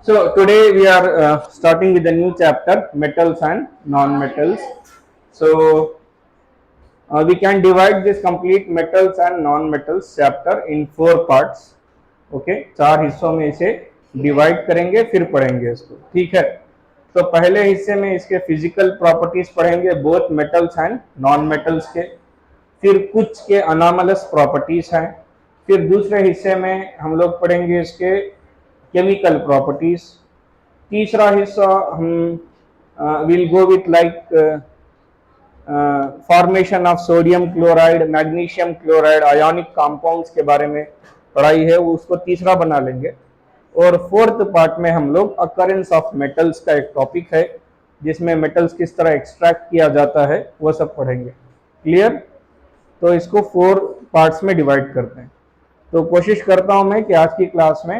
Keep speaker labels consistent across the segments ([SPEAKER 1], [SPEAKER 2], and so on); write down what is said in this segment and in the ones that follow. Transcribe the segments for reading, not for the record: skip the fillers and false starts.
[SPEAKER 1] So today we are starting with a new chapter, metals and non-metals. So we can divide this complete metals and non-metals chapter in 4 parts. Okay, 4 हिस्सों में इसे divide करेंगे, फिर पढ़ेंगे इसको. ठीक है. तो पहले हिस्से में इसके फिजिकल प्रॉपर्टीज पढ़ेंगे, both metals and non metals के. फिर कुछ के अनॉमलस प्रॉपर्टीज हैं. फिर दूसरे हिस्से में हम लोग पढ़ेंगे इसके केमिकल प्रॉपर्टीज. तीसरा हिस्सा हम will go with like formation of sodium chloride, magnesium chloride, ionic compounds के बारे में पढ़ाई है, वो उसको तीसरा बना लेंगे. और फोर्थ पार्ट में हम लोग अकरेंस ऑफ मेटल्स का एक टॉपिक है, जिसमें मेटल्स किस तरह एक्सट्रैक्ट किया जाता है वो सब पढ़ेंगे. क्लियर? तो इसको 4 पार्ट्स में डिवाइड करते हैं. तो कोशिश करता हूं मैं कि आज की क्लास में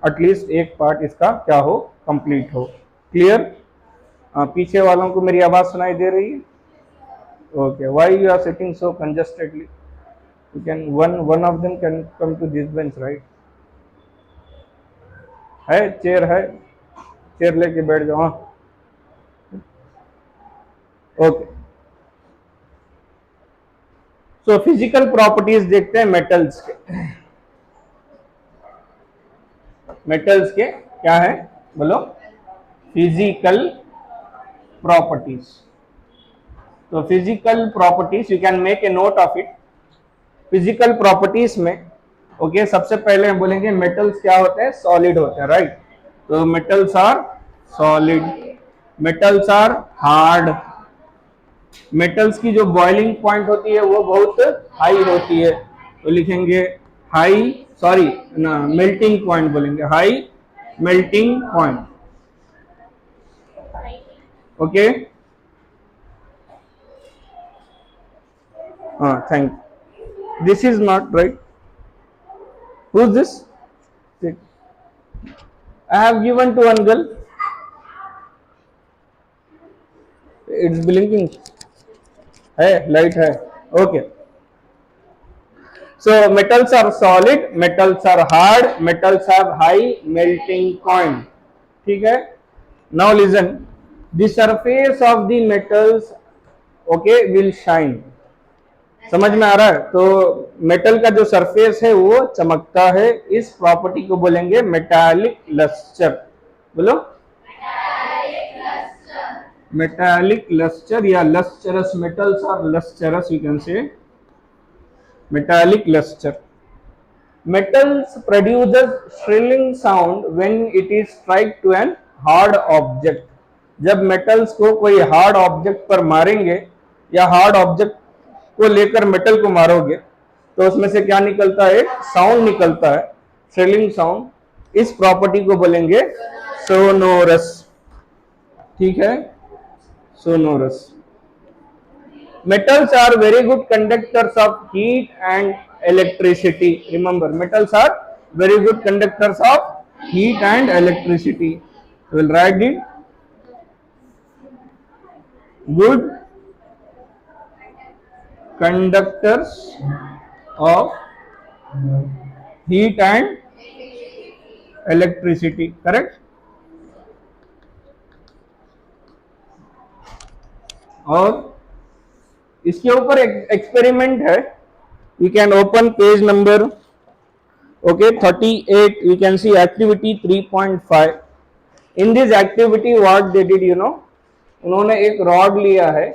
[SPEAKER 1] एटलीस्ट एक पार्ट इसका क्या हो, कंप्लीट हो. क्लियर? पीछे वालों को मेरी आवाज सुनाई दे रही है? Okay. Why you are sitting so congestedly? You can one of them can come to this bench, right? है चेयर लेके बैठ जाओ. ओके. सो फिजिकल प्रॉपर्टीज देखते हैं मेटल्स के. मेटल्स के क्या है बोलो? Physical properties. तो physical properties you can make a note of it. Physical properties में ओके सबसे पहले हम बोलेंगे मेटल्स क्या होते हैं? सॉलिड होते हैं, राइट? तो metals are solid, metals are hard. Metals की जो बॉइलिंग पॉइंट होती है वो बहुत हाई होती है, तो लिखेंगे हाई, सॉरी ना, मेल्टिंग पॉइंट बोलेंगे, high melting point. Okay. Thank. This is not right. Who is this? I have given to one girl. It's blinking. है, लाइट है. Okay. So metals are solid, metals are hard, metals have high melting point. ठीक है. Now listen. The surface of the metals, okay, will shine. समझ में आ रहा है? तो मेटल का जो सरफेस है वो चमकता है. इस प्रॉपर्टी को बोलेंगे मेटालिक लस्टर. बोलो मेटालिक लस्टर या lustrous. Metals are lustrous, you can say metallic luster. Metals produces shrilling sound when it is strike to an hard object. जब मेटल्स को कोई हार्ड ऑब्जेक्ट पर मारेंगे या हार्ड ऑब्जेक्ट को लेकर मेटल को मारोगे तो उसमें से क्या निकलता है? साउंड निकलता है, श्रिलिंग साउंड. इस प्रॉपर्टी को बोलेंगे सोनोरस. ठीक है, sonorous. Metals are very good conductors of heat and electricity. Remember, metals are very good conductors of heat and electricity. We'll write it. Good conductors of heat and electricity. Correct? और इसके ऊपर experiment है. You can open page number okay 38. You can see activity 3.5. In this activity what they did you know, उन्होंने एक rod लिया है.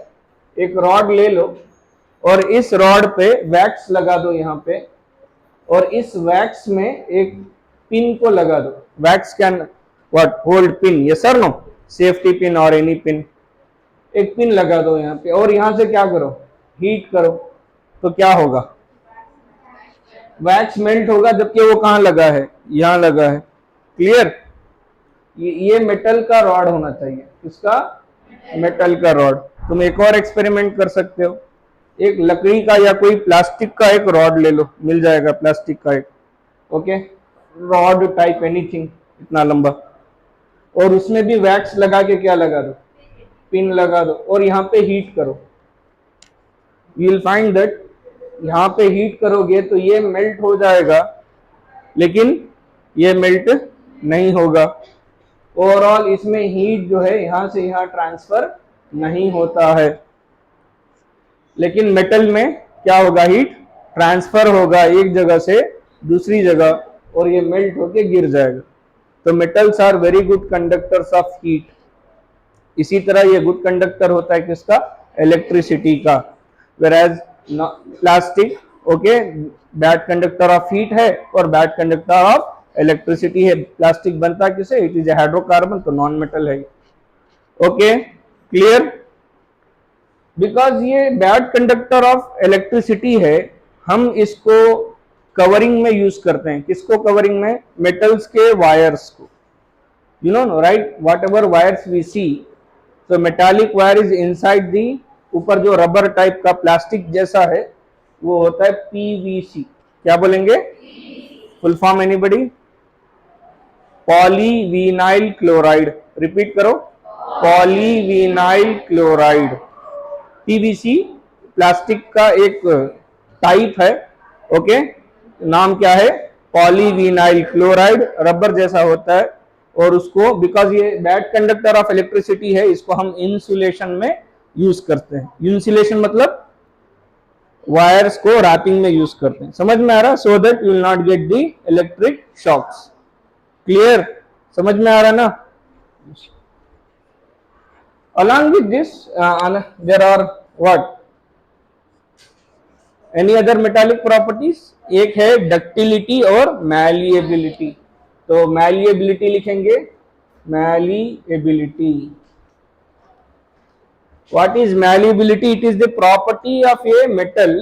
[SPEAKER 1] एक rod ले लो और इस रॉड पे वैक्स लगा दो यहाँ पे, और इस वैक्स में एक पिन को लगा दो. Wax can what hold pin, yes और नो, सेफ्टी पिन और एनी पिन. एक पिन लगा दो यहाँ पे और यहाँ से क्या करो? हीट करो. तो क्या होगा? वैक्स मेल्ट होगा, जबकि वो कहाँ लगा है? यहाँ लगा है. क्लियर? ये मेटल का रॉड होना चाहिए. किसका? मेटल का रॉड. तुम एक और एक्सपेरिमेंट कर सकते हो. एक लकड़ी का या कोई प्लास्टिक का एक रॉड ले लो, मिल जाएगा प्लास्टिक का एक. ओके, रॉड टाइप एनीथिंग, इतना लंबा, और उसमें भी वैक्स लगा के क्या लगा दो? पिन लगा दो, और यहाँ पे हीट करो. यू विल फाइंड दैट यहाँ पे हीट करोगे तो ये मेल्ट हो जाएगा, लेकिन ये मेल्ट नहीं होगा। ओवरऑल इसमें हीट जो है यहां से यहां ट्रांसफर नहीं होता है। लेकिन मेटल में क्या होगा, हीट ट्रांसफर होगा एक जगह से दूसरी जगह और ये मेल्ट होके गिर जाएगा। तो metals are very good conductors of heat. इसी तरह ये गुड कंडक्टर होता है किसका, इलेक्ट्रिसिटी का। Whereas plastic okay bad conductor of heat है और बैड कंडक्टर ऑफ इलेक्ट्रिसिटी है। प्लास्टिक बनता किसे, इट इज ए हाइड्रोकार्बन, तो नॉन मेटल है। Okay clear. बिकॉज ये बैड कंडक्टर ऑफ इलेक्ट्रिसिटी है, हम इसको कवरिंग में यूज करते हैं। किसको कवरिंग में, मेटल्स के वायर्स को। you know right, whatever wires we see, so metallic wire is inside the, ऊपर जो रबर टाइप का प्लास्टिक जैसा है वो होता है पीवीसी। क्या बोलेंगे full form, anybody, polyvinyl chloride. Repeat करो, पॉलीविनाइल क्लोराइड। पीवीसी प्लास्टिक का एक टाइप है। ओके नाम क्या है, पॉलीविनाइल क्लोराइड, रबर जैसा होता है। और उसको बिकॉज ये बैड कंडक्टर ऑफ इलेक्ट्रिसिटी है, इसको हम इंसुलेशन में यूज करते हैं। इंसुलेशन मतलब वायर्स को रैपिंग में यूज करते हैं। समझ में आ रहा, so that you will not get the electric shocks. Clear, समझ में आ रहा ना। along with this there are what, any other metallic properties? एक है डक्टिलिटी और मैलिएबिलिटी। तो मैलिएबिलिटी लिखेंगे, malleability. What is malleability? It is the property of a metal,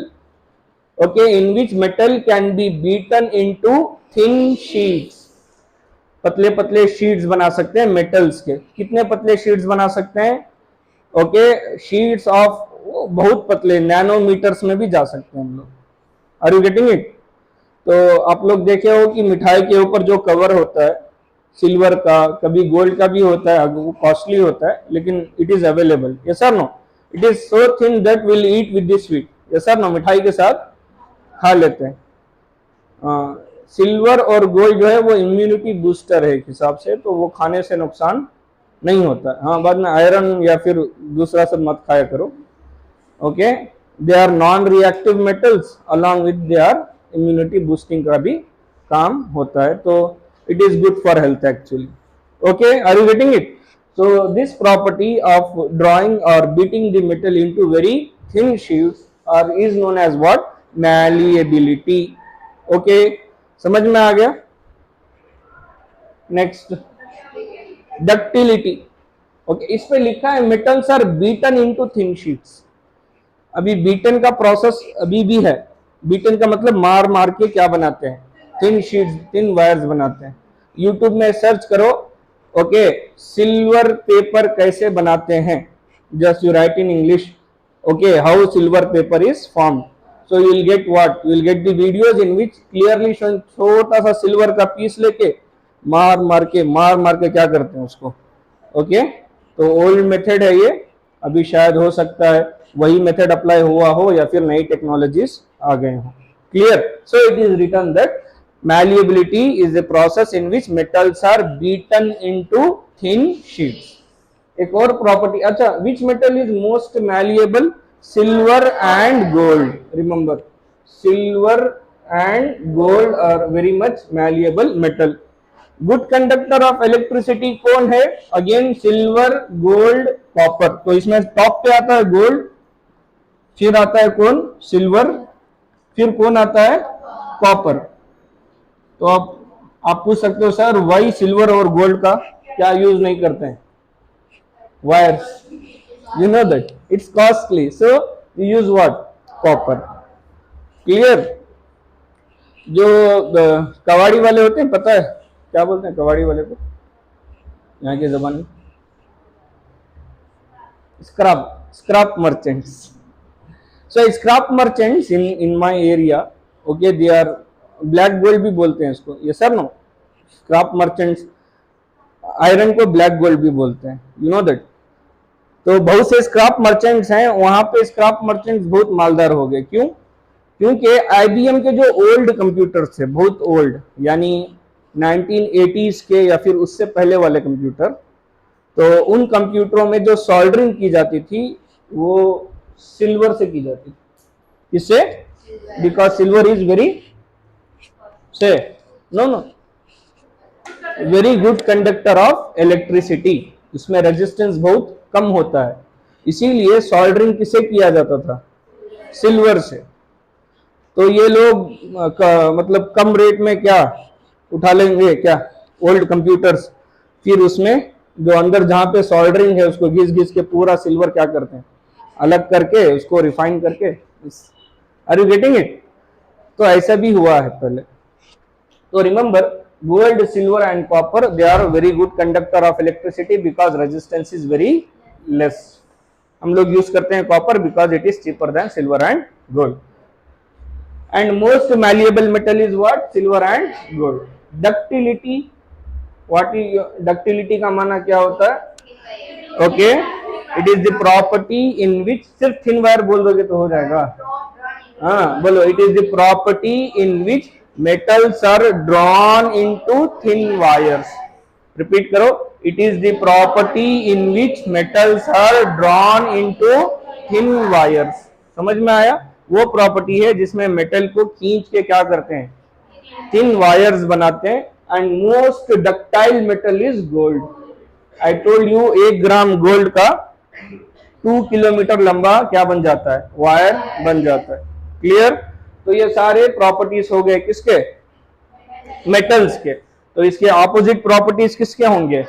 [SPEAKER 1] okay, in which metal can be beaten into thin sheets. पतले पतले sheets बना सकते हैं मेटल्स के। कितने पतले शीट्स बना सकते हैं, ओके, शीट्स ऑफ बहुत पतले, नैनोमीटर्स में भी जा सकते हैं हम लोग। Are you getting it. तो आप लोग देखे हो कि मिठाई के ऊपर जो कवर होता है सिल्वर का, कभी गोल्ड का भी होता है, वो कॉस्टली होता है, लेकिन इट इज अवेलेबल। यस और no, it is so thin that will eat with this sweet. Yes और नो, मिठाई के साथ खा लेते हैं। सिल्वर और गोल्ड जो है वो इम्यूनिटी बूस्टर है एक हिसाब से, तो वो खाने से नुकसान नहीं होता। हाँ, बाद में आयरन या फिर दूसरा सब मत खाया करो। Okay, they are non reactive metals, along with they are immunity boosting का भी काम होता है। तो it is good for health actually. Okay, are you getting it? So this property of drawing or beating the metal into very thin sheets is known as what, malleability. Okay, समझ में आ गया। Next, ductility. Okay, इस पे लिखा है metals are beaten into thin sheets. अभी beaten का process अभी भी है। बीटन का मतलब मार मार के क्या बनाते हैं, थिन शीट्स, थिन वायर्स बनाते हैं। यूट्यूब में सर्च करो, ओके, सिल्वर पेपर कैसे बनाते हैं, just you right in English, okay, how silver paper is form. So you will get what, you will get the videos in which clearly showing, छोटा सा silver का piece लेके मार मार के क्या करते हैं उसको। ओके, तो ओल्ड मेथड है ये, अभी शायद हो सकता है वही मेथड अप्लाई हुआ हो या फिर नई टेक्नोलॉजीज आ गए हो। Clear, so it is written that malleability is a process in which metals are beaten into thin sheets. एक और प्रॉपर्टी, अच्छा, which metal is most malleable? Silver and gold. Remember, silver and gold are very much malleable metal. Good conductor of electricity कौन है? Again silver, gold, copper. तो इसमें top पे आता है गोल्ड, फिर आता है कौन, सिल्वर, फिर कौन आता है, कॉपर। तो आप पूछ सकते हो सर वाई सिल्वर और गोल्ड का क्या यूज नहीं करते हैं, wires, you know that it's costly, so you use what, copper. Clear. जो कबाड़ी वाले होते हैं, पता है क्या बोलते हैं कबाड़ी वाले को यहाँ की जबान में, scrap merchants. So scrap merchants in my area, okay, they are black gold भी बोलते हैं इसको, ये sir no, scrap merchants, iron को ब्लैक गोल्ड भी बोलते हैं, यू नो दैट। तो बहुत से स्क्रैप मर्चेंट्स हैं, वहां पे स्क्रैप मर्चेंट्स बहुत मालदार हो गए। क्यों? क्योंकि आईबीएम के जो ओल्ड कंप्यूटर्स थे, बहुत ओल्ड, यानी 1980s के या फिर उससे पहले वाले कंप्यूटर, तो उन कंप्यूटरों में जो सोल्डरिंग की जाती थी वो सिल्वर से की जाती थी। किससे? बिकॉज सिल्वर इज वेरी से no no very good conductor of electricity, इसमें रेजिस्टेंस बहुत कम होता है, इसीलिए सोल्डरिंग किससे किया जाता था? सिल्वर से। तो ये लोग मतलब कम रेट में क्या उठा लेंगे क्या? ओल्ड कंप्यूटर्स, फिर उसमें जो अंदर जहां पे सोल्डरिंग है उसको घिस घिस के पूरा सिल्वर क्या करते हैं? अलग करके उसको रिफाइन करके। Are you getting it? तो ऐसा भी हुआ है पहले। तो remember, gold, silver and copper, they are very good conductor of electricity because resistance is very less. हम लोग यूज करते हैं copper because it is cheaper than silver and gold. And most malleable metal is what? Silver and gold. Ductility, what is ductility का माना क्या होता है? Okay, it is the property in विच, सिर्फ थिन वायर बोल दोगे तो हो जाएगा। हाँ बोलो, it is the property in which metals are drawn into thin wires. Repeat करो, it is the property in which metals are drawn into thin wires. समझ में आया? वो प्रॉपर्टी है जिसमें मेटल को खींच के क्या करते हैं? थिन वायर्स बनाते हैं। And most ductile metal is gold. I told you 1 gram gold का 2 किलोमीटर लंबा क्या बन जाता है? वायर बन जाता है। क्लियर? तो ये सारे प्रॉपर्टीज हो गए किसके? मेटल्स के। तो इसके ऑपोजिट प्रॉपर्टीज किसके होंगे?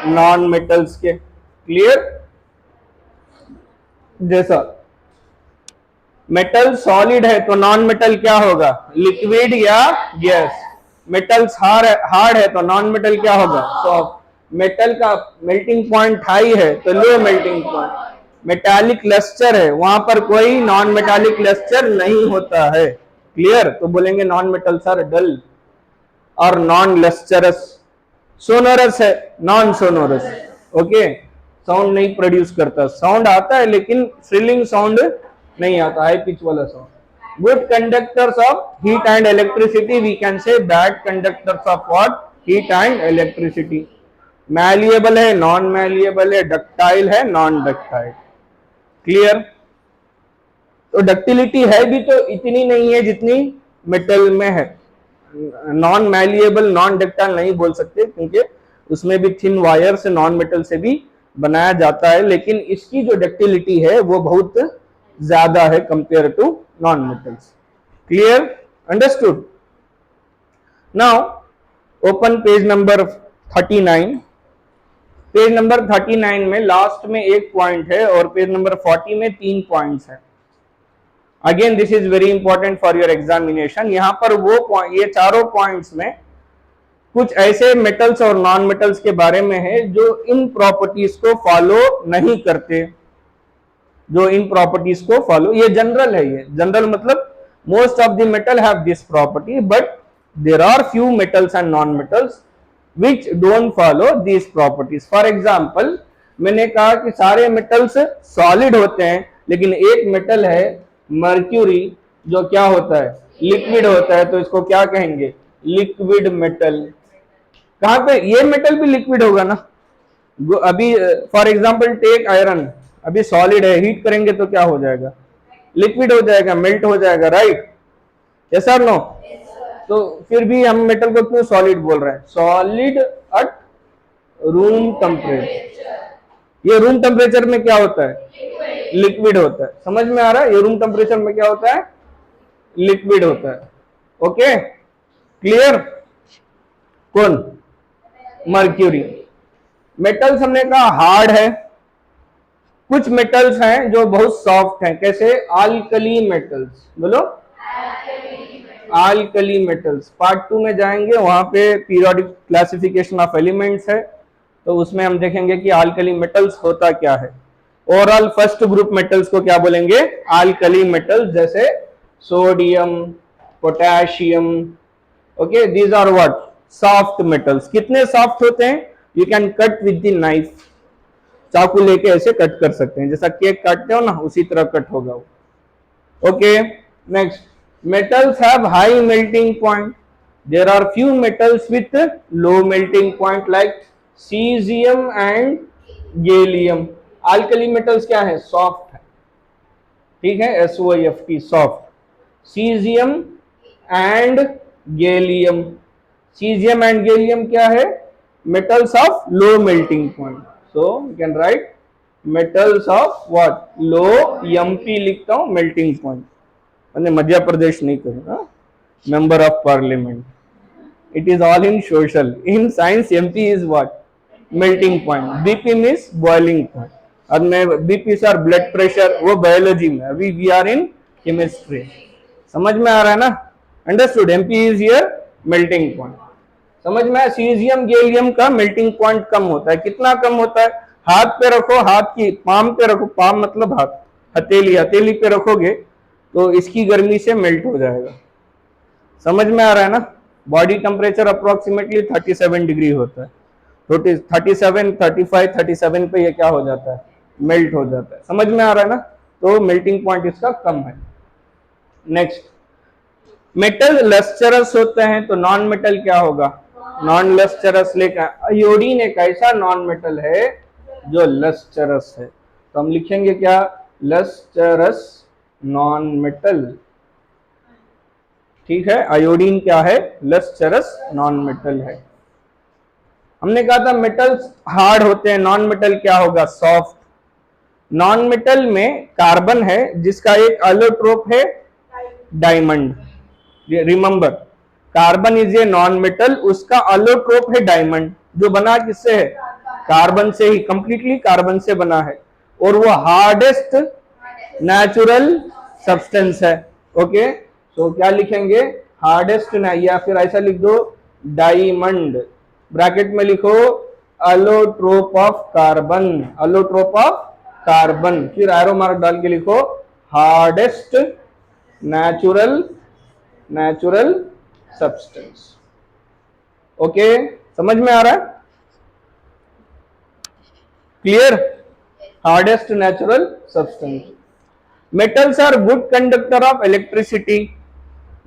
[SPEAKER 1] नॉन मेटल्स के। क्लियर? जैसा मेटल सॉलिड है तो नॉन मेटल क्या होगा? लिक्विड या गैस। मेटल्स हार्ड है तो नॉन मेटल क्या होगा? सॉफ्ट। मेटल का मेल्टिंग पॉइंट हाई है तो low melting point. Metallic lustre है, वहां पर कोई नॉन मेटालिक लस्टर नहीं होता है। क्लियर? तो बोलेंगे नॉन मेटल्स आर डल और नॉन लस्टरस। सोनोरस है, नॉन सोनोरस। ओके, साउंड नहीं प्रोड्यूस करता, साउंड आता है लेकिन थ्रिलिंग साउंड नहीं आता, हाई पिच वाला sound. Good conductors of heat and electricity, we can say bad conductors of what? Heat and electricity. Malleable है, नॉन मैलिएबल है, डक्टाइल है, नॉन डक्टाइल। क्लियर? तो डक्टिलिटी है भी तो इतनी नहीं है जितनी मेटल में है। नॉन मैलिएबल, नॉन डक्टाइल नहीं बोल सकते क्योंकि उसमें भी थिन वायर से, नॉन मेटल से भी बनाया जाता है, लेकिन इसकी जो डक्टिलिटी है वो बहुत ज्यादा है compare to non metals. Clear? Understood? Now open page number 39। Page number 39 में लास्ट में एक पॉइंट है और पेज नंबर 40 में 3 पॉइंट्स है। Again this is very important for your examination. यहां पर वो ये चारों पॉइंट्स में कुछ ऐसे मेटल्स और नॉन मेटल्स के बारे में है जो इन प्रॉपर्टीज को फॉलो नहीं करते, जो इन प्रॉपर्टीज को फॉलो, ये जनरल है। ये जनरल मतलब most of the metal have this property but there are few metals and non metals which don't follow these properties. For example, मैंने कहा कि सारे मेटल्स सॉलिड होते हैं, लेकिन एक मेटल है मर्क्यूरी जो क्या होता है? लिक्विड होता है, तो इसको क्या कहेंगे? Liquid metal. कहां पे? ये मेटल भी लिक्विड होगा ना। अभी फॉर एग्जांपल टेक आयरन, अभी सॉलिड है, हीट करेंगे तो क्या हो जाएगा? लिक्विड हो जाएगा, मेल्ट हो जाएगा, राइट? यस और नो? तो फिर भी हम मेटल को क्यों सॉलिड बोल रहे हैं? Solid at room temperature. ये रूम टेम्परेचर में क्या होता है? लिक्विड होता है। समझ में आ रहा है? ये रूम टेम्परेचर में क्या होता है? लिक्विड होता है। Okay, clear? कौन? मर्क्यूरी। मेटल्स हमने कहा हार्ड है, कुछ मेटल्स हैं जो बहुत सॉफ्ट हैं। कैसे? Alkali metals. बोलो, अल्कली मेटल्स। पार्ट 2 में जाएंगे, वहां पे पीरियोडिक क्लासिफिकेशन ऑफ एलिमेंट्स है, तो उसमें हम देखेंगे कि अल्कली मेटल्स होता क्या है। ओवरऑल फर्स्ट ग्रुप मेटल्स को क्या बोलेंगे? अल्कली मेटल्स, जैसे sodium, potassium. Okay, these are what? Soft metals. कितने सॉफ्ट होते हैं? You can cut with the knife, चाकू लेके ऐसे कट कर सकते हैं, जैसा केक काटते हो ना, उसी तरह कट होगा वो। Okay, next, metals have high melting point. There are few metals with low melting point like cesium and gallium. Alkali metals क्या है? सॉफ्ट है. ठीक है, SOFT soft. Caesium and gallium. Caesium and gallium क्या है? Metals of low melting point. So you can write metals of what? Low. MP लिखता हूं melting point. मैंने मध्य प्रदेश नहीं करूंगा. Member of parliament. It is all in social. In science, MP is what? Melting point. BP means boiling point. अब मैं BP sir blood pressure वो biology में. अभी वी आर इन केमिस्ट्री. समझ में आ रहा है ना? Understood. MP is here melting point. समझ में आया? सीजियम गैलियम का मेल्टिंग पॉइंट कम होता है. कितना कम होता है? हाथ पे रखो, हाथ की पाम पे रखो. पाम मतलब हाथ. हथेली. हथेली पे रखोगे तो इसकी गर्मी से मेल्ट हो जाएगा. समझ में आ रहा है ना? बॉडी टेम्परेचर अप्रोक्सीमेटली 37 डिग्री होता है. 37, 35, 37 पे ये क्या हो जाता है? मेल्ट हो जाता है. समझ में आ रहा है ना? तो मेल्टिंग पॉइंट इसका कम है. नेक्स्ट, मेटल लस्चरस होते हैं तो नॉन मेटल क्या होगा? Non lustrous. लेकर आयोडीन एक ऐसा नॉन मेटल है जो लस्चरस है. तो हम लिखेंगे क्या? Lustrous non metal. ठीक है, आयोडीन क्या है? लस्चरस नॉन मेटल है. हमने कहा था मेटल्स हार्ड होते हैं. नॉन मेटल क्या होगा? सॉफ्ट. नॉन मेटल में कार्बन है जिसका एक एलोट्रोप है diamond. Remember, carbon is a non metal, उसका एलोट्रोप है डायमंड, जो बना किससे है? कार्बन से ही. कंप्लीटली कार्बन से बना है. और वो हार्डेस्ट नेचुरल सब्सटेंस है. ओके, तो क्या लिखेंगे? हार्डेस्ट ना, या फिर ऐसा लिख दो डायमंड. ब्रैकेट में लिखो allotrope of carbon. Allotrope of carbon. फिर एरो मार्क डाल के लिखो हार्डेस्ट नेचुरल सब्सटेंस. ओके, समझ में आ रहा है? Clear? Hardest natural substance. Metals are good conductor of electricity.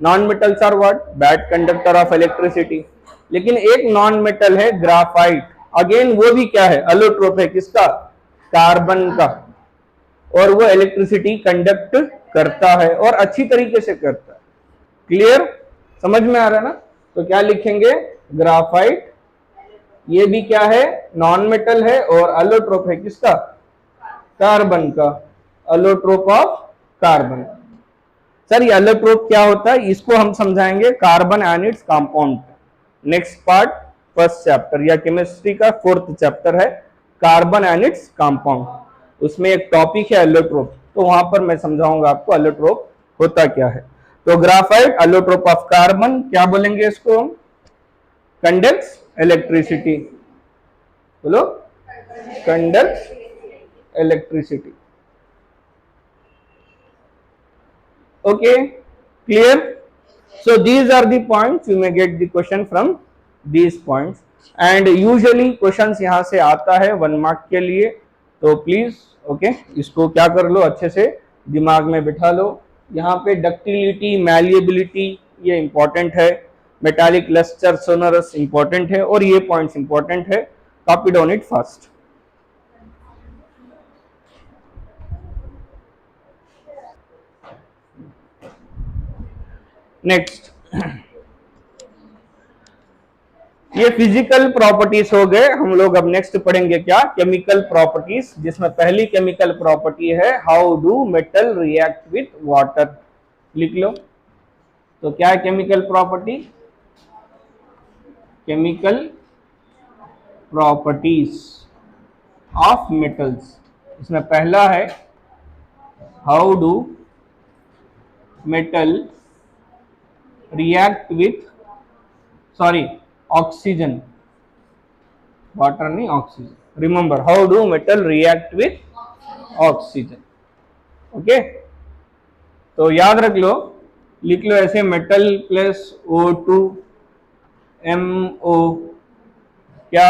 [SPEAKER 1] Non-metals are what? Bad conductor of electricity. लेकिन एक नॉन मेटल है ग्राफाइट. अगेन वो भी क्या है? एलोट्रोप है. किसका? कार्बन का. और वो इलेक्ट्रिसिटी कंडक्ट करता है और अच्छी तरीके से करता है. क्लियर? समझ में आ रहा है ना? तो क्या लिखेंगे? ग्राफाइट. ये भी क्या है? नॉन मेटल है और एलोट्रोप है. किसका? कार्बन का. Allotrope of carbon. सर ये एलोट्रोप क्या होता है? इसको हम समझाएंगे carbon and its compound. Next part, first chapter या केमिस्ट्री का 4th चैप्टर है कार्बन एंड इट्स कंपाउंड. उसमें एक टॉपिक है एलोट्रोप. तो वहां पर मैं समझाऊंगा आपको एलोट्रोप होता क्या है. तो ग्राफाइट एलोट्रोप ऑफ कार्बन. क्या बोलेंगे इसको? Conducts electricity. बोलो, conducts electricity. Okay, clear? So these are the points. You may get the question from these points. And usually questions यहाँ से आता है 1 mark के लिए. तो प्लीज ओके, इसको क्या कर लो? अच्छे से दिमाग में बिठा लो. यहाँ पे डक्टिलिटी, मैलिएबिलिटी ये इंपॉर्टेंट है. मेटालिक लस्टर सोनरस इंपॉर्टेंट है. और ये पॉइंट्स इंपॉर्टेंट है. Copy down it fast. Next, ये फिजिकल प्रॉपर्टीज हो गए. हम लोग अब नेक्स्ट पढ़ेंगे क्या? केमिकल प्रॉपर्टीज, जिसमें पहली केमिकल प्रॉपर्टी है how do metal react with water. लिख लो. तो क्या है chemical property? Chemical properties of metals. इसमें पहला है how do metal react with, sorry oxygen, water नहीं oxygen. Remember, how do metal react with oxygen. Okay, तो याद रख लो. लिख लो ऐसे, मेटल प्लस O2 MO. क्या?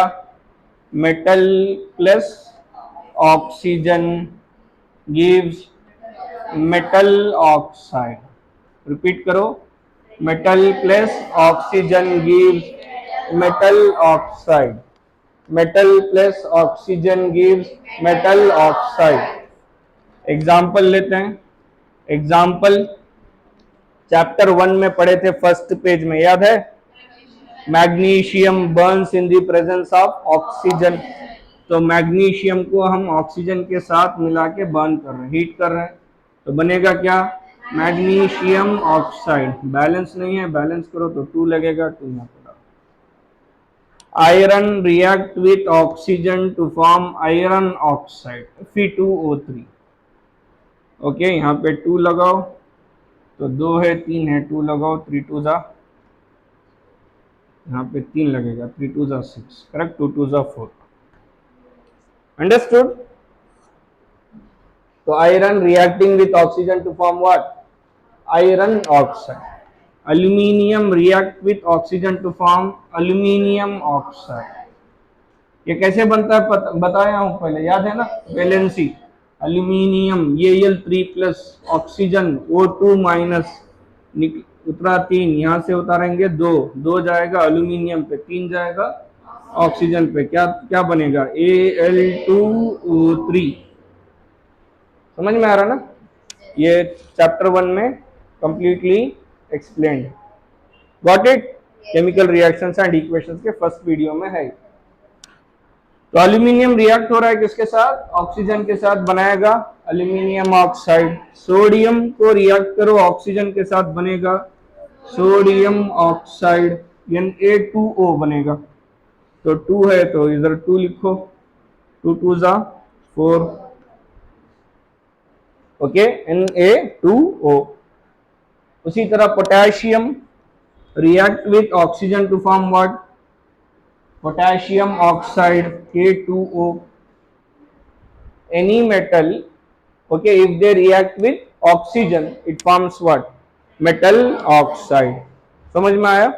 [SPEAKER 1] Metal plus oxygen gives metal oxide. Repeat करो. metal plus oxygen gives metal oxide. Metal plus oxygen gives metal oxide. Example लेते हैं. एग्जाम्पल चैप्टर 1 में पढ़े थे, फर्स्ट पेज में, याद है? Magnesium Burns in the presence of oxygen. तो मैग्नीशियम को हम ऑक्सीजन के साथ मिला के बर्न कर रहे हैं, हीट कर रहे हैं, तो बनेगा क्या? Magnesium oxide. बैलेंस नहीं है, बैलेंस करो तो 2 लगेगा, 2 यहाँ पर. Iron react with oxygen to form iron oxide, Fe2O3. Okay, यहाँ पे 2 लगाओ तो 2 है, 3 है, 2 लगाओ, 3 2 जा, यहाँ पे 3 लगेगा, 3 2 जा 6, करेक्ट, 2 2 जा 4. अंडरस्टूड? तो iron reacting with oxygen to form what? Iron oxide. Aluminium react with oxygen to form aluminium oxide. ये कैसे बनता है बताया हूं पहले, याद है ना? वैलेंसी. अल्यूमिनियम ये Al3 plus, oxygen O2 minus, उतरा 3, यहां से उतारेंगे 2, 2 जाएगा अल्यूमिनियम पे, 3 जाएगा ऑक्सीजन पे, क्या क्या बनेगा? Al2O3. समझ में आ रहा ना? ये चैप्टर 1 में completely explained. Got it? Chemical reactions and equations के फर्स्ट वीडियो में है. तो अल्यूमिनियम रिएक्ट हो रहा है किसके साथ? ऑक्सीजन के साथ, बनाएगा अल्यूमिनियम ऑक्साइड. सोडियम को रिएक्ट करो ऑक्सीजन के साथ, बनेगा सोडियम ऑक्साइड, Na2O बनेगा. तो 2 है तो इधर 2 लिखो, 2 2 जा 4. Okay, Na2O. उसी तरह potassium react with oxygen to form what? potassium oxide, K2O. Any metal, okay, if they react with oxygen, it forms what? Metal oxide. समझ में आया?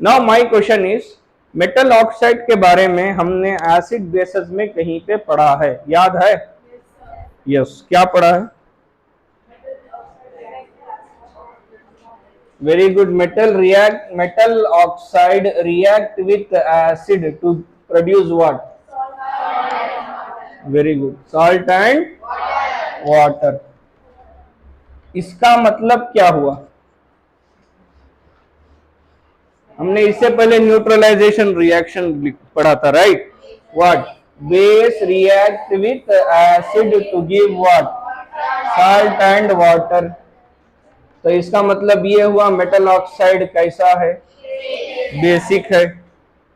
[SPEAKER 1] Now my question is, metal oxide के बारे में हमने acid basis में कहीं पे पढ़ा है, याद है? यस, क्या पढ़ा है? Very good. Metal oxide react with acid to produce what? Very good. Salt and water. इसका मतलब क्या हुआ? हमने इससे पहले न्यूट्रलाइजेशन रिएक्शन पढ़ा था, right? What? Base react with acid to give what? Salt and water. तो इसका मतलब ये हुआ मेटल ऑक्साइड कैसा है? बेसिक है.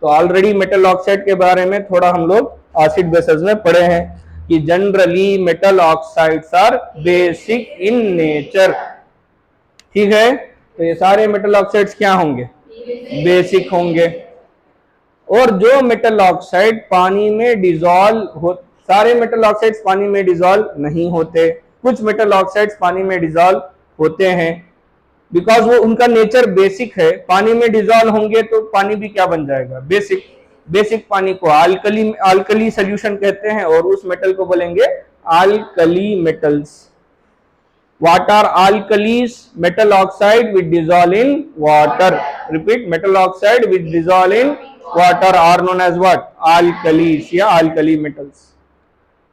[SPEAKER 1] तो ऑलरेडी मेटल ऑक्साइड के बारे में थोड़ा हम लोग एसिड बेसिस में पढ़े हैं कि generally metal oxides are basic in nature. ठीक है, तो ये सारे मेटल ऑक्साइड्स क्या होंगे? बेसिक होंगे. और जो मेटल ऑक्साइड पानी में डिसॉल्व हो, सारे मेटल ऑक्साइड्स पानी में डिसॉल्व नहीं होते, कुछ मेटल ऑक्साइड्स पानी में डिसॉल्व होते हैं, बिकॉज वो उनका नेचर बेसिक है. पानी में डिसॉल्व होंगे तो पानी भी क्या बन जाएगा? बेसिक. बेसिक पानी को अल्कली सोल्यूशन कहते हैं और उस मेटल को बोलेंगे alkali metals. What are alkalis? Metal oxide which dissolve in water. Repeat, metal oxide which dissolve in water are known as what? Alkalis या alkali metals.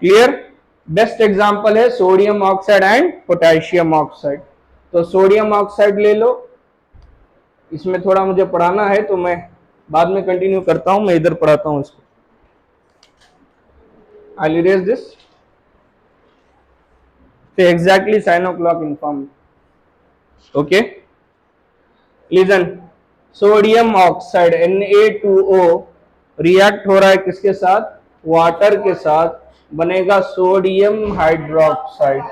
[SPEAKER 1] Clear? Best example है sodium oxide and potassium oxide. तो sodium oxide ले लो, इसमें थोड़ा मुझे पढ़ाना है तो मैं बाद में कंटिन्यू करता हूं, मैं इधर पढ़ाता हूं इसको. I'll erase this. So exactly 9 o'clock informed. Okay. Listen. Sodium oxide Na2O react हो रहा है किसके साथ? वाटर के साथ, बनेगा सोडियम हाइड्रोक्साइड.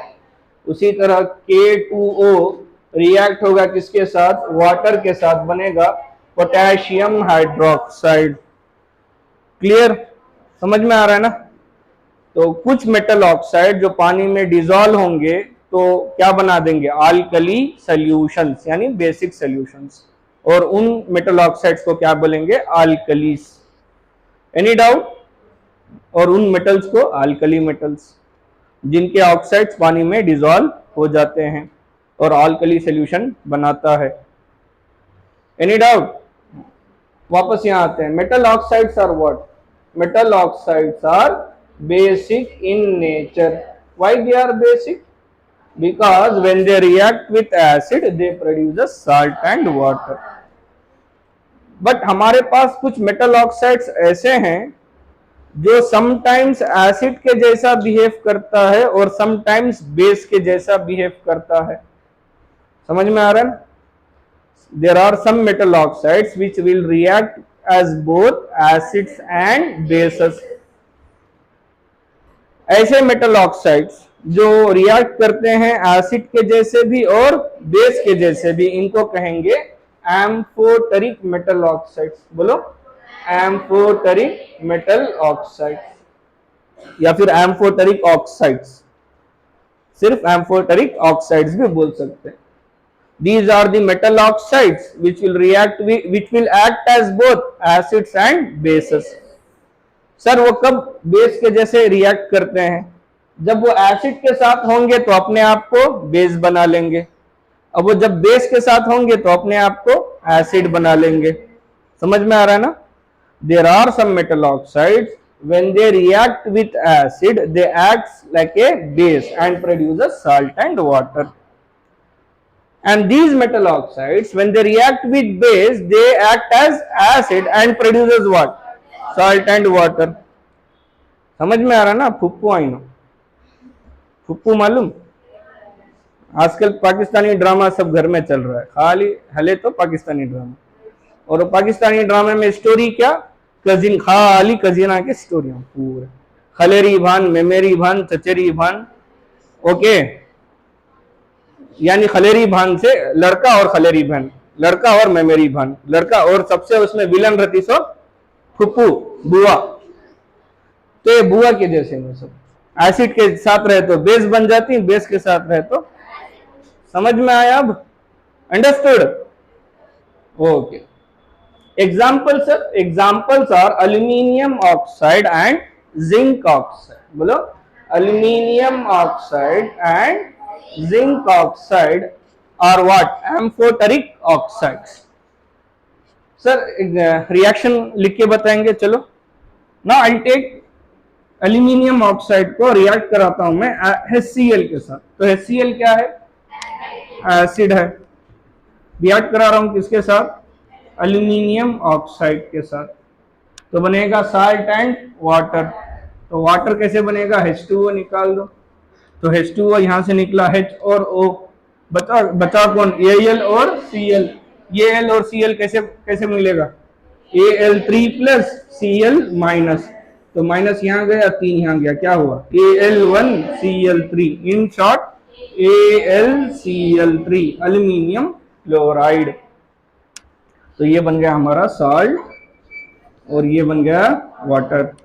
[SPEAKER 1] उसी तरह K2O रिएक्ट होगा किसके साथ? वाटर के साथ, बनेगा पोटेशियम हाइड्रोक्साइड. क्लियर? समझ में आ रहा है ना? तो कुछ मेटल ऑक्साइड जो पानी में डिसॉल्व होंगे तो क्या बना देंगे? अल्कली सॉल्यूशंस, यानी बेसिक सॉल्यूशंस. और उन मेटल ऑक्साइड्स को क्या बोलेंगे? अल्कलीस. Any doubt? और उन मेटल्स को अल्कली मेटल्स, जिनके ऑक्साइड्स पानी में डिसॉल्व हो जाते हैं और अल्कली सॉल्यूशन बनाता है. Any doubt? वापस यहाँ आते हैं. Metal oxides are what? Metal oxides are basic in nature. Why they are basic? Because when they react with acid they produce a salt and water. But हमारे पास कुछ metal oxides ऐसे हैं जो sometimes acid के जैसा behave करता है और समटाइम्स बेस के जैसा बिहेव करता है. समझ में आ रहा है? There are some metal oxides which will react as both acids and bases. ऐसे मेटल ऑक्साइड्स जो रिएक्ट करते हैं एसिड के जैसे भी और बेस के जैसे भी, इनको कहेंगे एम्फोटेरिक मेटल ऑक्साइड्स. बोलो, एम्फोटेरिक मेटल ऑक्साइड्स या फिर एम्फोटेरिक ऑक्साइड्स. सिर्फ एम्फोटेरिक ऑक्साइड्स भी बोल सकते हैं. These are the metal oxides which will act as both acids and bases. Sir वो कब बेस के जैसे रिएक्ट करते हैं? जब वो एसिड के साथ होंगे तो अपने आप को बेस बना लेंगे, अब वो जब बेस के साथ होंगे तो अपने आप को एसिड बना लेंगे. समझ में आ रहा है ना? There are some metal oxides when they react with acid they act like a base and produce a salt and water. And these metal oxides when they react with base they act as acid and produces what? Salt and water. समझ में आ रहा ना? फुप्पू I know. फुप्पू मालूम? आजकल Pakistani drama सब घर में चल रहा है, खाली हले तो पाकिस्तानी ड्रामा. और पाकिस्तानी ड्रामे में स्टोरी क्या? कजिन, खाली कजिना के स्टोरियां पूरे. खलेरी भान, मेमेरी भान, चचेरी भान. ओके, यानी खलेरी भान से लड़का और खलेरी भान, लड़का और मेमेरी भान, लड़का और सबसे उसमें विलन रहती सो फुप्पू, बुआ. तो ये बुआ के जैसे में सब एसिड के साथ रहे तो बेस बन जाती, बेस के साथ रहे तो. समझ में आया अब? Understood? Okay. Examples are aluminium oxide and zinc oxide. बोलो, aluminium oxide and zinc oxide are what? Amphoteric oxides. Sir reaction लिख के बताएंगे. चलो ना, आई टेक एल्यूमिनियम ऑक्साइड को रिएक्ट कराता हूं मैं HCl के साथ. तो HCl क्या है? एसिड है. रिएक्ट करा रहा हूं किसके साथ? एल्यूमिनियम ऑक्साइड के साथ. तो बनेगा साल्ट एंड वाटर. तो वाटर कैसे बनेगा? H2O निकाल दो. तो H2O यहां से निकला, H और O, बचा कौन? Al और Cl. ये Al और Cl कैसे मिलेगा? Al3 plus Cl minus. तो माइनस यहाँ गया, 3 यहाँ गया, क्या हुआ? Al1Cl3. In short AlCl3, aluminium chloride. तो ये बन गया हमारा सॉल्ट और ये बन गया वाटर.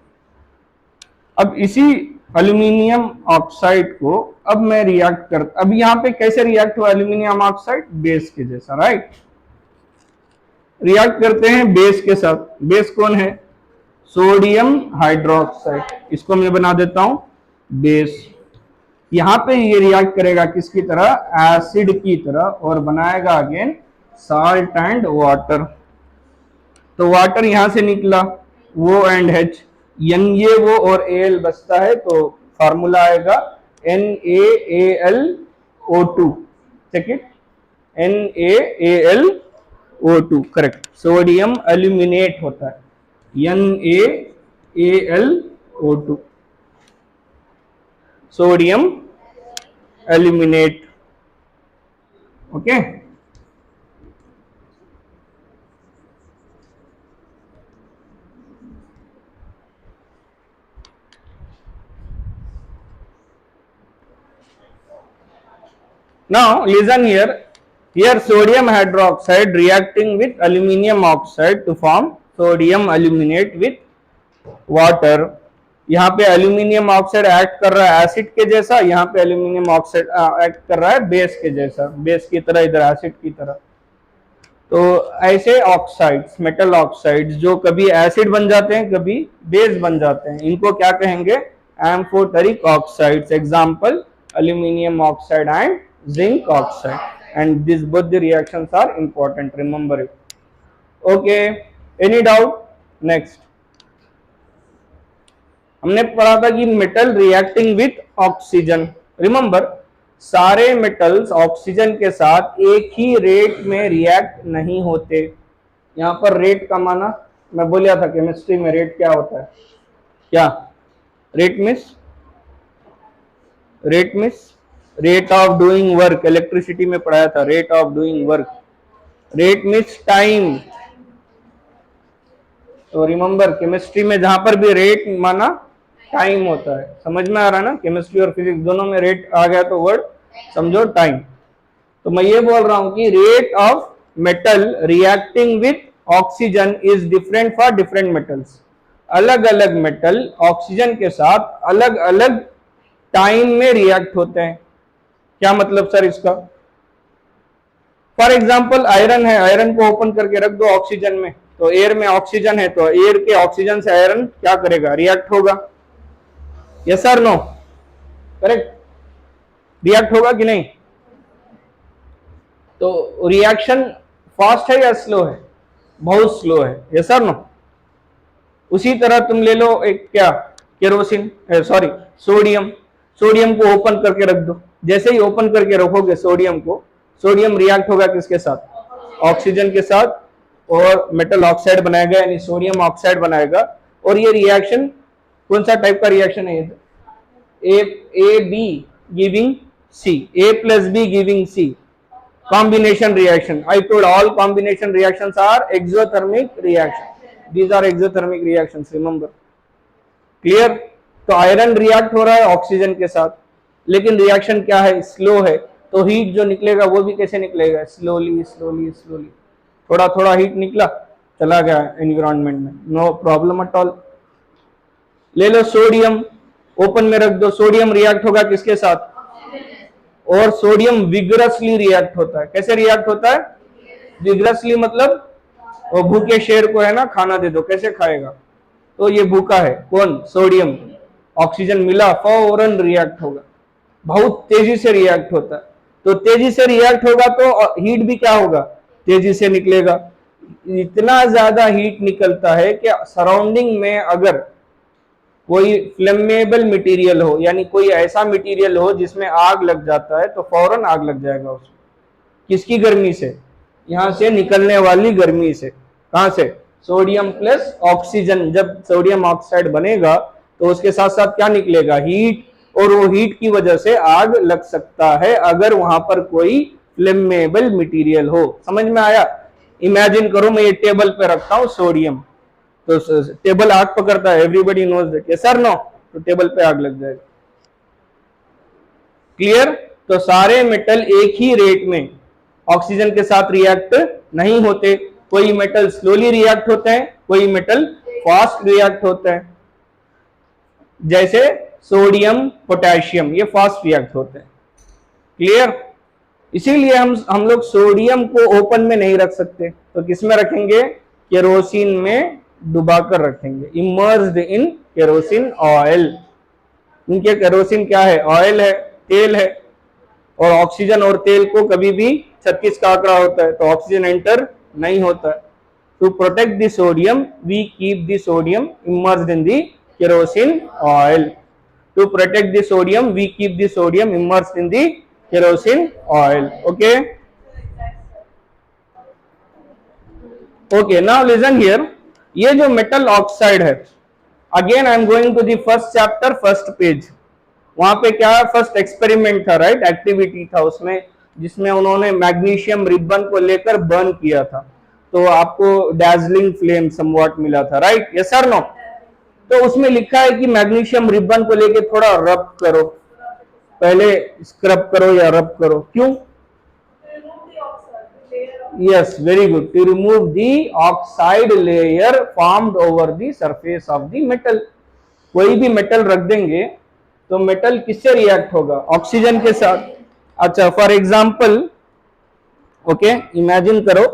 [SPEAKER 1] अब इसी एल्यूमिनियम ऑक्साइड को अब मैं रिएक्ट कर, अब यहाँ पे कैसे रिएक्ट हुआ एल्यूमिनियम ऑक्साइड? बेस के जैसा, राइट? रिएक्ट करते हैं बेस के साथ. बेस कौन है? Sodium hydroxide. इसको मैं बना देता हूं बेस. यहां पे ये रिएक्ट करेगा किसकी तरह? एसिड की तरह, और बनाएगा अगेन साल्ट एंड वाटर. तो वाटर यहां से निकला, वो एंड H, N ये वो और Al बचता है, तो फार्मूला आएगा NaAlO2. Check it, NaAlO2, correct. Sodium aluminate होता है, NaAlO2, sodium aluminate. Okay. Now listen here. Here sodium hydroxide reacting with aluminium oxide to form sodium aluminate with water. यहाँ पे एल्यूमिनियम ऑक्साइड एक्ट कर रहा है acid के जैसा, यहाँ पे एल्यूमिनियम ऑक्साइड एक्ट कर रहा है बेस के जैसा, बेस की तरह, इधर एसिड की तरह. तो ऐसे ऑक्साइड्स, मेटल ऑक्साइड्स जो कभी एसिड बन जाते हैं कभी बेस बन जाते हैं, इनको क्या कहेंगे? Amphoteric oxides. Example aluminium oxide and zinc oxide. And these both the reactions are important, remember it. Okay, any doubt? Next हमने पढ़ा था कि metal reacting with oxygen. Remember, सारे मेटल्स ऑक्सीजन के साथ एक ही रेट में रिएक्ट नहीं होते। यहां पर रेट का माना मैं बोलिया था केमिस्ट्री में, रेट क्या होता है? क्या rate means? Rate means rate of doing work. Electricity में पढ़ाया था rate of doing work. Rate means time. तो रिमेंबर, केमिस्ट्री में जहां पर भी रेट माना टाइम होता है। समझ में आ रहा है ना? केमिस्ट्री और फिजिक्स दोनों में रेट आ गया तो वर्ड समझो टाइम। तो मैं ये बोल रहा हूं कि rate of metal reacting with oxygen is different for different metals. अलग अलग मेटल ऑक्सीजन के साथ अलग अलग टाइम में रिएक्ट होते हैं। क्या मतलब सर इसका? फॉर एग्जाम्पल आयरन है, आयरन को ओपन करके रख दो ऑक्सीजन में, तो एयर में ऑक्सीजन है, तो एयर के ऑक्सीजन से आयरन क्या करेगा? रिएक्ट होगा। यस और नो? करेक्ट, रिएक्ट होगा कि नहीं? तो रिएक्शन फास्ट है या स्लो है? बहुत स्लो है। यस और नो? उसी तरह तुम ले लो एक क्या, केरोसिन, सॉरी सोडियम। सोडियम को ओपन करके रख दो, जैसे ही ओपन करके रखोगे सोडियम को, सोडियम रिएक्ट होगा किसके साथ? ऑक्सीजन के साथ, और मेटल ऑक्साइड बनाएगा, यानी सोडियम ऑक्साइड बनाएगा। और ये रिएक्शन कौन सा टाइप का रिएक्शन है? A B giving C, A plus B giving C, combination reaction. I told all combination reactions are exothermic reaction. These are exothermic reactions, remember. Clear? तो आयरन रिएक्ट हो रहा है ऑक्सीजन के साथ, लेकिन रिएक्शन क्या है? स्लो है। तो हीट जो निकलेगा वो भी कैसे निकलेगा? Slowly slowly slowly. थोड़ा थोड़ा हीट निकला, चला गया एनवायरमेंट में, नो प्रॉब्लम एट ऑल। ले लो सोडियम, ओपन में रख दो, सोडियम रिएक्ट होगा किसके साथ? और सोडियम विगरसली रिएक्ट होता है। कैसे रिएक्ट होता है? विगरसली मतलब वो भूखे शेर को है ना खाना दे दो, कैसे खाएगा? तो ये भूखा है कौन? सोडियम। ऑक्सीजन मिला, फौरन रिएक्ट होगा, बहुत तेजी से रिएक्ट होता है। तो तेजी से रिएक्ट होगा तो हीट भी क्या होगा? तेजी से निकलेगा। इतना ज्यादा हीट निकलता है कि सराउंडिंग में अगर कोई फ्लेमेबल मटेरियल हो, यानी कोई ऐसा मटेरियल हो जिसमें आग लग जाता है, तो फौरन आग लग जाएगा उसमें। किसकी गर्मी से? यहां से निकलने वाली गर्मी से। कहां से? Sodium plus oxygen. जब सोडियम ऑक्साइड बनेगा तो उसके साथ साथ क्या निकलेगा? हीट। और वो हीट की वजह से आग लग सकता है अगर वहां पर कोई फ्लेमेबल मटेरियल हो। समझ में आया? इमेजिन करो मैं ये टेबल पे रखता हूं सोडियम, तो टेबल आग पकड़ता है, एवरीबडी नोज दैट, यस और नो? तो टेबल पे आग लग जाएगी। क्लियर? तो सारे मेटल एक ही रेट में ऑक्सीजन के साथ रिएक्ट नहीं होते। कोई मेटल स्लोली रिएक्ट होते हैं, कोई मेटल फास्ट रिएक्ट होते हैं। जैसे सोडियम पोटेशियम, ये फास्ट रिएक्ट होते हैं। क्लियर? इसीलिए हम लोग सोडियम को ओपन में नहीं रख सकते, तो किस में रखेंगे? केरोसिन में डुबाकर रखेंगे, इमर्स्ड इन केरोसिन ऑयल। क्योंकि केरोसिन क्या है? ऑयल है, तेल है। और ऑक्सीजन और तेल को कभी भी 36 का आंकड़ा होता है, तो ऑक्सीजन एंटर नहीं होता है। To protect the sodium we keep the sodium immersed in the kerosene oil. To protect the sodium we keep the sodium immersed in the kerosene oil. Okay okay, now listen here. ये जो metal oxide है, again I am going to the first chapter, first page. वहां पे क्या first experiment था, right? Activity था उसमें, जिसमें उन्होंने मैग्नीशियम रिबन को लेकर बर्न किया था, तो आपको डैजलिंग फ्लेम समवॉट मिला था, राइट? यस और नो? तो उसमें लिखा है कि मैग्नीशियम रिबन को लेकर थोड़ा रब करो, पहले स्क्रब करो या रब करो। क्यों? Yes, very good. To remove the oxide layer formed over the surface of the metal. कोई भी मेटल रख देंगे तो मेटल किससे रिएक्ट होगा? ऑक्सीजन के साथ। अच्छा, फॉर एग्जाम्पल, ओके, इमेजिन करो,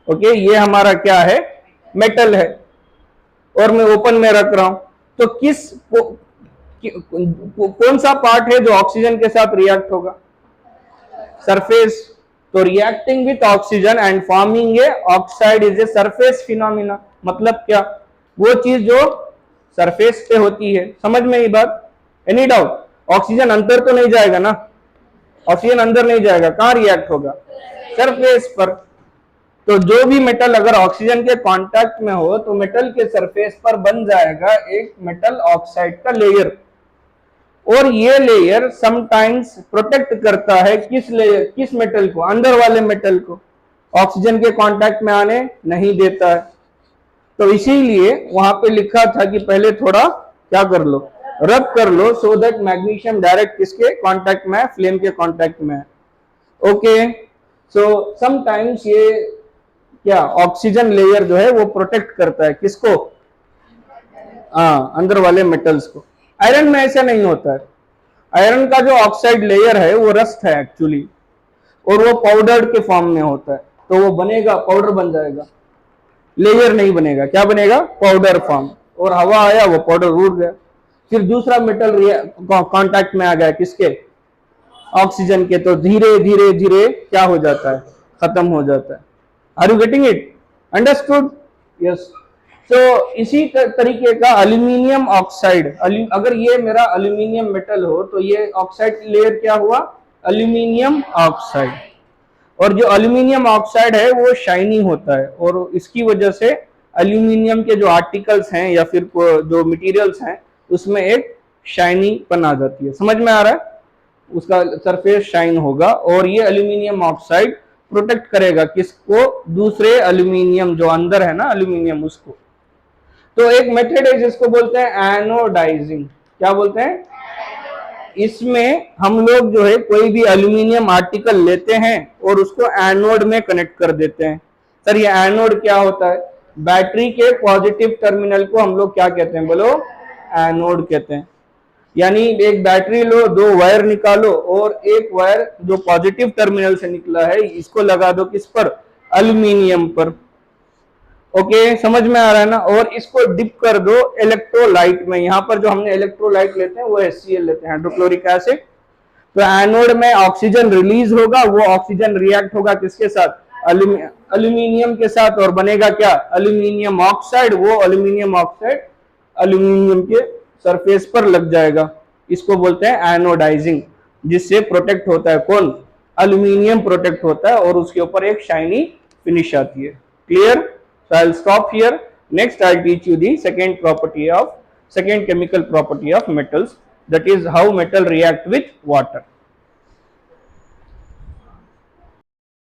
[SPEAKER 1] ओके, ये हमारा क्या है? मेटल है, और मैं ओपन में रख रहा हूं, तो कौन सा पार्ट है जो ऑक्सीजन के साथ रिएक्ट होगा? सरफेस। तो reacting with oxygen and forming a oxide is a surface phenomena. मतलब क्या? वो चीज जो सरफेस पे होती है। समझ में ये बात? Any doubt? ऑक्सीजन अंदर तो नहीं जाएगा ना, ऑक्सीजन अंदर नहीं जाएगा, कहां रिएक्ट होगा? सरफेस पर। तो जो भी मेटल अगर ऑक्सीजन के कांटेक्ट में हो तो मेटल के सरफेस पर बन जाएगा एक मेटल ऑक्साइड का लेयर, और ये लेयर समटाइम्स प्रोटेक्ट करता है किस लेयर, किस मेटल को? अंदर वाले मेटल को, ऑक्सीजन के कांटेक्ट में आने नहीं देता है। तो इसीलिए वहां पे लिखा था कि पहले थोड़ा क्या कर लो, रब कर लो, सो दैट मैग्नीशियम डायरेक्ट किसके कांटेक्ट में है? फ्लेम के कांटेक्ट में है। ओके, सो समटाइम्स ये क्या ऑक्सीजन लेयर जो है वो प्रोटेक्ट करता है किसको? अंदर वाले मेटल्स को। आयरन में ऐसा नहीं होता है। आयरन का जो ऑक्साइड लेयर है वो रस्ट है एक्चुअली, और वो पाउडर के फॉर्म में होता है, तो वो बनेगा, पाउडर बन जाएगा, लेयर नहीं बनेगा। क्या बनेगा? Powder form. और हवा आया, वो पाउडर उड़ गया, फिर दूसरा मेटल कांटेक्ट में आ गया किसके? ऑक्सीजन के, तो धीरे धीरे धीरे क्या हो जाता है? खत्म हो जाता है। Are you getting it? Understood? Yes. तो इसी तरीके का एल्यूमिनियम ऑक्साइड, अगर ये मेरा एल्यूमिनियम मेटल हो तो ये ऑक्साइड लेयर क्या हुआ? Aluminium oxide. और जो एल्यूमिनियम ऑक्साइड है वो शाइनी होता है, और इसकी वजह से एल्यूमिनियम के जो आर्टिकल्स हैं या फिर जो मटेरियल्स हैं उसमें एक शाइनी पन आ जाती है। समझ में आ रहा है? उसका सरफेस शाइन होगा, और ये एल्यूमिनियम ऑक्साइड प्रोटेक्ट करेगा किसको? दूसरे एल्यूमिनियम जो अंदर है ना, एल्यूमिनियम, उसको। तो एक मेथड है जिसको बोलते हैं एनोडाइजिंग। क्या बोलते हैं? इसमें हम लोग जो है कोई भी एल्यूमिनियम आर्टिकल लेते हैं और उसको एनोड में कनेक्ट कर देते हैं। सर ये एनोड क्या होता है? बैटरी के पॉजिटिव टर्मिनल को हम लोग क्या कहते हैं? बोलो, एनोड कहते हैं। यानी एक बैटरी लो, दो वायर निकालो, और एक वायर जो पॉजिटिव टर्मिनल से निकला है इसको लगा दो किस पर? एल्यूमिनियम पर। ओके, समझ में आ रहा है ना? और इसको डिप कर दो इलेक्ट्रोलाइट में। यहाँ पर जो हमने इलेक्ट्रोलाइट लेते हैं वो HCl लेते हैं, हाइड्रोक्लोरिक एसिड। तो एनोड में ऑक्सीजन रिलीज होगा, वो ऑक्सीजन रिएक्ट होगा किसके साथ? एल्यूमिनियम के साथ, और बनेगा क्या? Aluminium oxide. वो एल्यूमिनियम ऑक्साइड एल्यूमिनियम के सरफेस पर लग जाएगा। इसको बोलते हैं एनोडाइजिंग, जिससे प्रोटेक्ट होता है कौन? एल्यूमिनियम प्रोटेक्ट होता है, और उसके ऊपर एक शाइनी फिनिश आती है। Clear? So I'll stop here. Next I'll teach you the second chemical property of metals, that is how metal react with water.